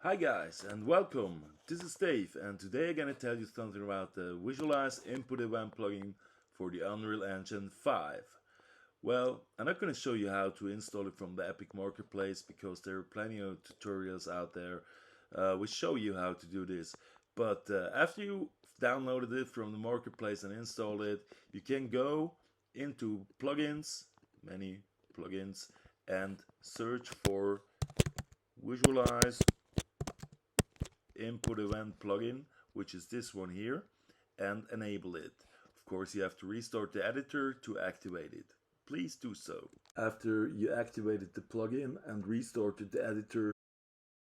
Hi guys and welcome. This is Dave and today I'm gonna tell you something about the Visualize Input Event plugin for the Unreal Engine 5. Well, I'm not gonna show you how to install it from the Epic Marketplace because there are plenty of tutorials out there which show you how to do this. But after you downloaded it from the marketplace and installed it, you can go into plugins, many plugins, and search for Visualize Input Event plugin, which is this one here, and enable it. Of course, you have to restart the editor to activate it. Please do so. After you activated the plugin and restarted the editor,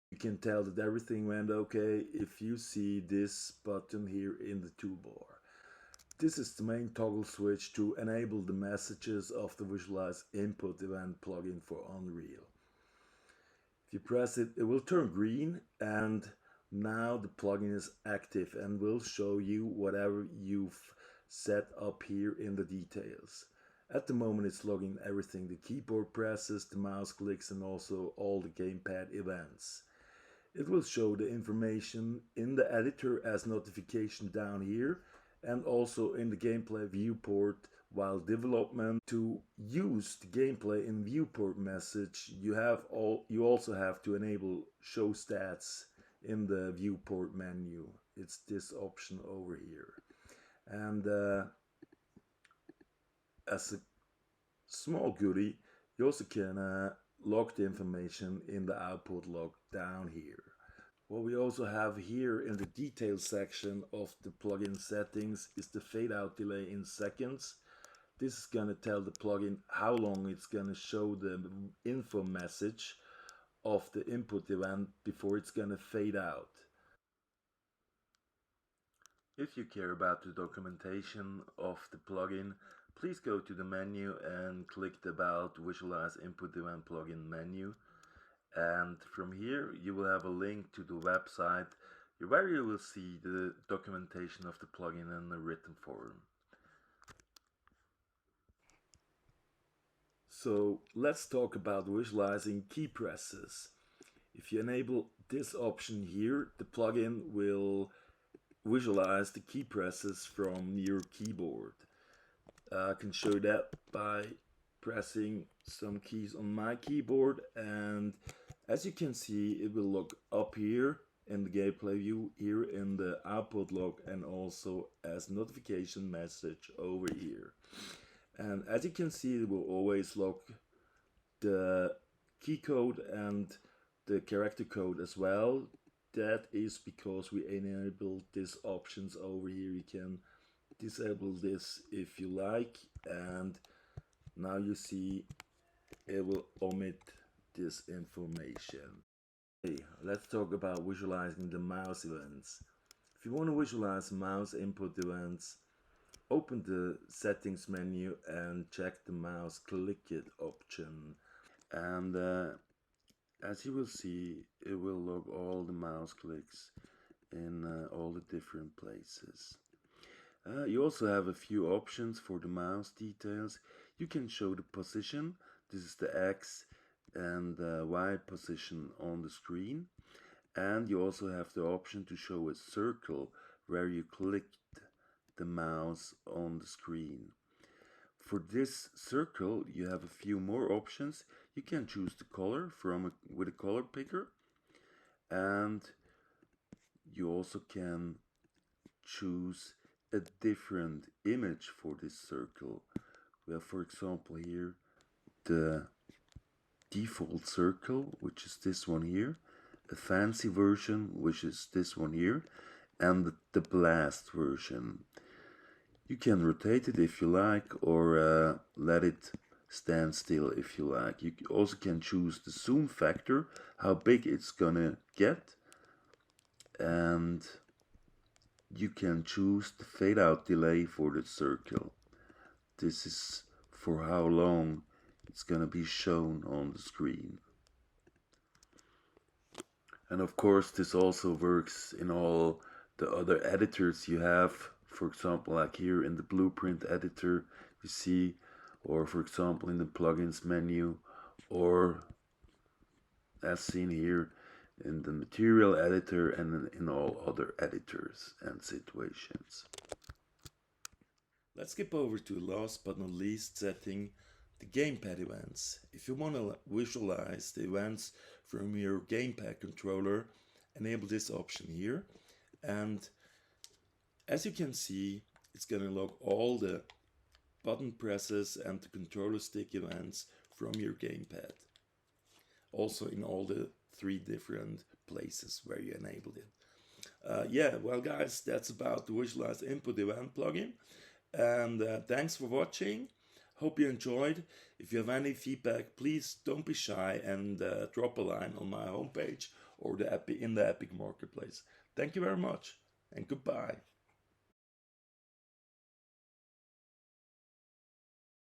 you can tell that everything went okay if you see this button here in the toolbar. This is the main toggle switch to enable the messages of the Visualize Input Event plugin for Unreal. If you press it, it will turn green, and now the plugin is active and will show you whatever you've set up here in the details. At the moment it's logging everything: the keyboard presses, the mouse clicks, and also all the gamepad events. It will show the information in the editor as notification down here, and also in the gameplay viewport while development. To use the gameplay in viewport message, you also have to enable show stats in the viewport menu. It's this option over here. And as a small goodie, you also can log the information in the output log down here. What we also have here in the details section of the plugin settings is the fade out delay in seconds. This is going to tell the plugin how long it's going to show the info message of the input event before it's going to fade out. If you care about the documentation of the plugin, please go to the menu and click the About Visualize Input Event plugin menu. And from here you will have a link to the website where you will see the documentation of the plugin in a written form. So let's talk about visualizing key presses. If you enable this option here, the plugin will visualize the key presses from your keyboard. I can show that by pressing some keys on my keyboard, and as you can see, it will look up here in the gameplay view, here in the output log, and also as notification message over here. And as you can see, it will always log the key code and the character code as well. That is because we enabled these options over here. You can disable this if you like, and now you see it will omit this information. Okay, let's talk about visualizing the mouse events. If you want to visualize mouse input events, open the settings menu and check the mouse click it option, and as you will see, it will log all the mouse clicks in all the different places. You also have a few options for the mouse details. You can show the position. This is the X and Y position on the screen. And you also have the option to show a circle where you clicked the mouse on the screen. For this circle, you have a few more options. You can choose the color with a color picker, and you also can choose a different image for this circle. We have, for example, here the default circle, which is this one here, a fancy version, which is this one here, and the blast version. You can rotate it if you like, or let it stand still if you like. You also can choose the zoom factor, how big it's gonna get, and you can choose the fade out delay for the circle. This is for how long it's gonna be shown on the screen. And of course, this also works in all the other editors you have. For example, like here in the blueprint editor, you see, or for example in the plugins menu, or as seen here in the material editor and in all other editors and situations. Let's skip over to last but not least setting, the gamepad events. If you want to visualize the events from your gamepad controller, enable this option here, and as you can see, it's going to log all the button presses and the controller stick events from your gamepad, also in all the 3 different places where you enabled it. Yeah, well guys, that's about the Visualize Input Event plugin, and thanks for watching. Hope you enjoyed. If you have any feedback, please don't be shy and drop a line on my homepage or in the Epic Marketplace. Thank you very much and goodbye.